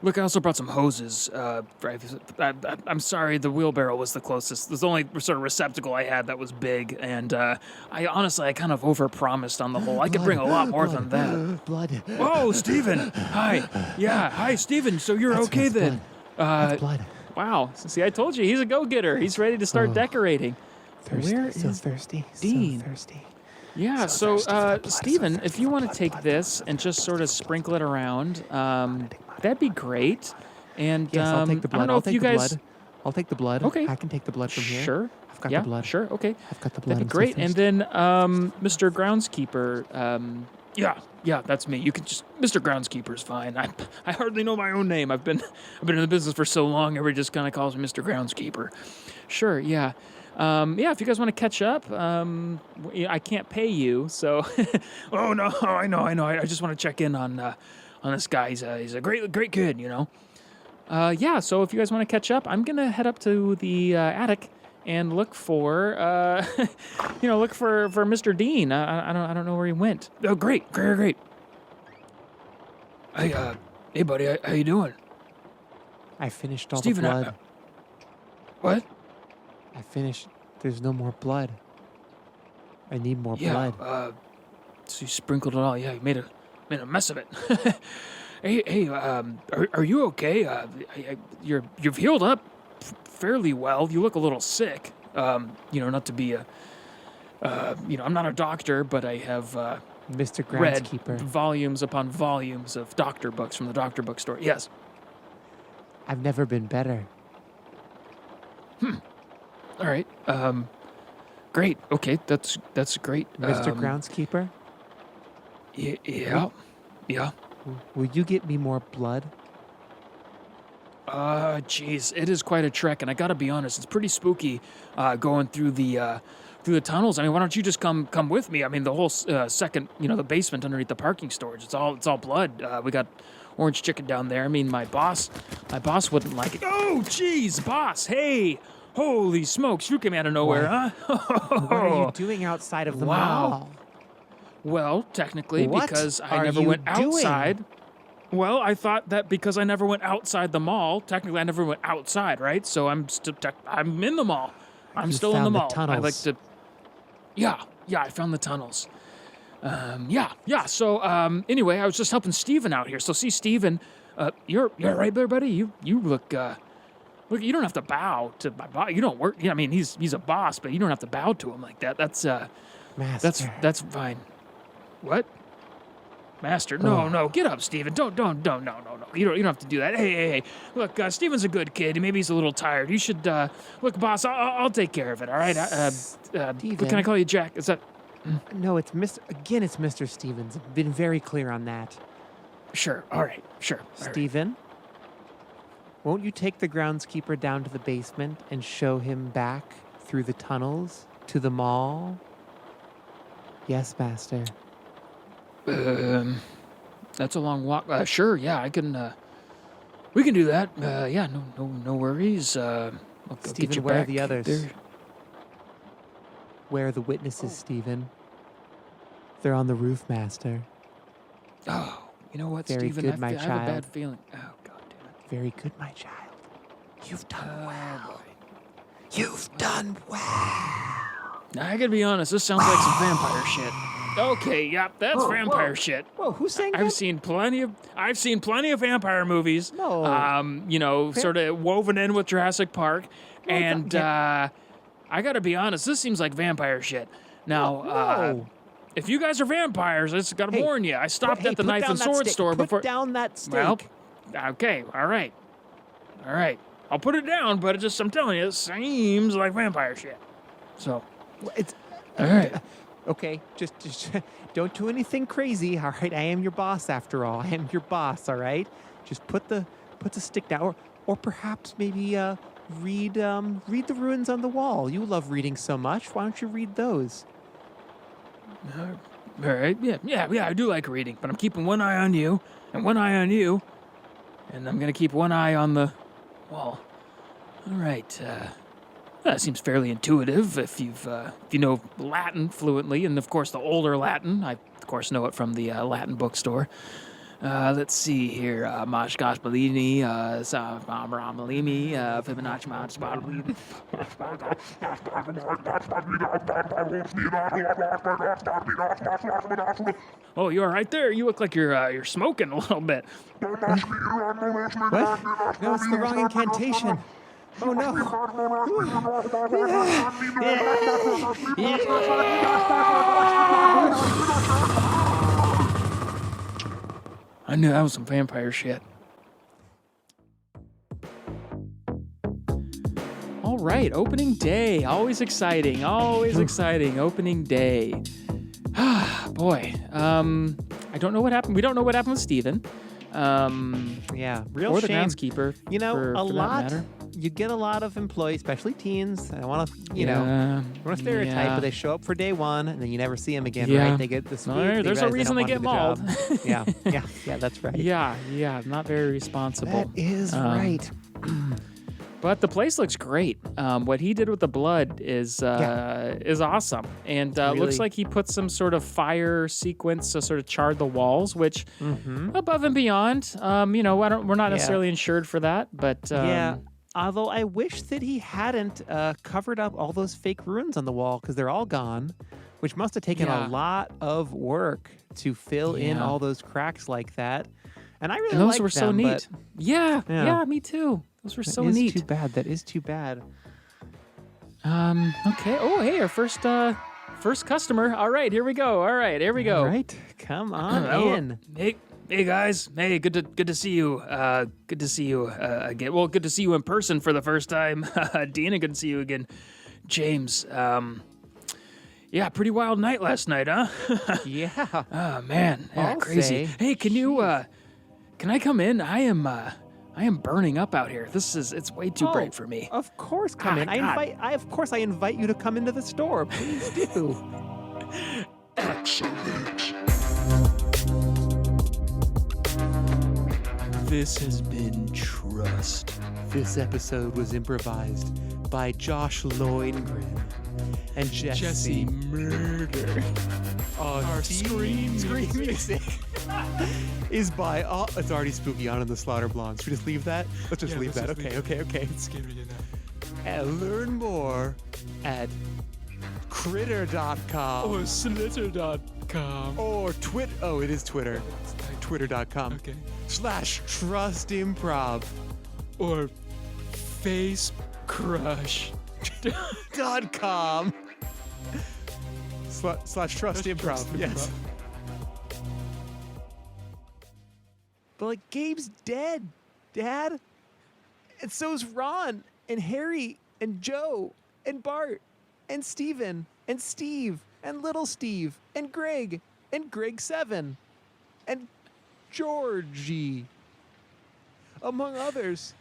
Look, I also brought some hoses. I'm sorry, the wheelbarrow was the closest. It was the only sort of receptacle I had that was big, and I kind of overpromised on the whole. I could bring a lot more than that. Blood. Whoa, Steven! Hi. Yeah, hi, Steven. So you're okay then? That's blood. Wow. See, I told you, he's a go-getter. He's ready to start decorating. Thirsty. Where So is thirsty. Dean? So thirsty. Yeah, so Steven, if you want to take this and just sort of sprinkle it around, that'd be great. And Yes, I'll take the blood. I don't know if you guys. I'll take the blood. Okay. I can take the blood from here. Sure. I've got Yeah, the blood. sure. Okay. I've got the blood. That'd be great. And then Mr. Groundskeeper. Yeah, that's me. You can just Mr. Groundskeeper's fine. I hardly know my own name. I've been in the business for so long. Everybody just kind of calls me Mr. Groundskeeper. Sure. Yeah. If you guys want to catch up, I can't pay you, so. Oh no, I know. I just want to check in on this guy. He's a great kid, you know. So if you guys want to catch up, I'm gonna head up to the attic and look for Mr. Dean. I don't know where he went. Oh, great. Hey buddy, how you doing? I finished all Steven, the blood. What? I finished. There's no more blood. I need more blood. So you sprinkled it all. Yeah, you made a mess of it. Hey, are you okay? You've healed up fairly well. You look a little sick. Not to be I'm not a doctor, but I have Mr. read Groundskeeper. volumes upon volumes of doctor books from the doctor bookstore. Yes. I've never been better. All right. Great. Okay, that's great. Mr. Groundskeeper, Yeah. will you get me more blood? Geez, it is quite a trek, and I gotta be honest, it's pretty spooky going through the tunnels. I mean, why don't you just come with me? I mean, the whole second, the basement underneath the parking storage, it's all blood. We got orange chicken down there. I mean, my boss wouldn't like it. Oh, geez, boss, hey. Holy smokes, you came out of nowhere, huh? What are you doing outside of the mall? Well, technically, What because I are never you went doing? outside. Well, I thought that because I never went outside the mall, technically I never went outside, right? So I'm still I'm in the mall. I'm You still in the found the mall. I like tunnels. to. Yeah, I found the tunnels. So anyway, I was just helping Steven out here. So see, Steven, you're right there, buddy. You look. Look, you don't have to bow to my boss. You don't work. Yeah, I mean, he's a boss, but you don't have to bow to him like that. That's Master. that's fine. What? Master? No, get up, Steven. Don't. No. You don't have to do that. Hey. Look, Steven's a good kid. Maybe he's a little tired. You should look, boss. I'll take care of it. All right. Can I call you Jack? Is that? No, it's Mr. Again, it's Mr. Stevens. I've been very clear on that. Sure. All right. Sure. All right. Steven, won't you take the groundskeeper down to the basement and show him back through the tunnels to the mall? Yes, Master. That's a long walk. Sure. Yeah, I can. We can do that. Yeah. No worries. I'll get Steven, you where are back the others? there. Where are the witnesses, Steven? They're on the roof, Master. Oh, you know what, Very Steven? good, my I have a child. bad feeling. Oh, God damn it. Very good, my child. You've done well. Boy. You've done well. I gotta be honest, this sounds like some vampire shit. Okay, yep, that's vampire shit. Whoa, who's saying that? I've seen plenty of vampire movies. No. Sort of woven in with Jurassic Park, and I gotta be honest, this seems like vampire shit. Now, No. if you guys are vampires, I just gotta warn you. I stopped at the put knife down and that sword steak. store before. Put down that steak. Well, okay, all right. I'll put it down, but I'm telling you, it seems like vampire shit. So, It's all right. okay. Just don't do anything crazy. All right, I am your boss after all. I am your boss. All right. Just put the stick down, or perhaps maybe read the ruins on the wall. You love reading so much. Why don't you read those? All right. Yeah. I do like reading, but I'm keeping one eye on you and one eye on you, and I'm gonna keep one eye on the wall. All right. That seems fairly intuitive if you know Latin fluently, and of course the older Latin. I of course know it from the Latin bookstore. Let's see here. Mashkash Bellini, Ramalimi, Fibonacci Oh, you all right there? You look like you're smoking a little bit. What? No, it's the wrong incantation. Oh no. I knew that was some vampire shit. All right, opening day. Always exciting. Opening day. Boy, I don't know what happened. We don't know what happened with Steven. Yeah, real or the shame. groundskeeper. You know, for a that lot. matter. You get a lot of employees, especially teens. I want to, I don't want to stereotype, yeah. but they show up for day one and then you never see them again, Yeah. right? They get this. There's a reason they get mauled. yeah, that's right. Yeah, not very responsible. That is right. But the place looks great. What he did with the blood is awesome, and really... looks like he put some sort of fire sequence to sort of char the walls, which above and beyond. We're not necessarily insured for that, but Although I wish that he hadn't covered up all those fake runes on the wall because they're all gone, which must have taken a lot of work to fill in all those cracks like that. And I really those liked were so them, neat. but... Yeah, me too. Those were so neat. Too bad. That is too bad. Okay. Oh, hey, our first customer. All right, here we go. All right, come on in. Hey guys. Hey, good to see you. Good to see you again. Well, good to see you in person for the first time. Dina, good to see you again. James. Yeah, pretty wild night last night, huh? Yeah. Oh man, yeah, I'll crazy. say. Hey, can I come in? I am burning up out here. It's way too bright for me. Of course, come in. God. I invite you to come into the store. Please do. Excellent. This has been Trust. This episode was improvised by Josh Loingren and Jesse Murder. Our screen music is by... Oh, it's already spooky on in the Slaughter Blonde. Should we just leave that? Let's just leave that. Okay. It's scary enough. And learn more at critter.com. Or slitter.com. Or Twitter. Oh, it is Twitter. Twitter.com. Okay. /TrustImprov. Or Face Crush. .com. /TrustImprov. Yes. But like, Gabe's dead, Dad. And so's Ron and Harry and Joe and Bart and Steven and Steve and Little Steve and Greg 7 and Georgie, among others.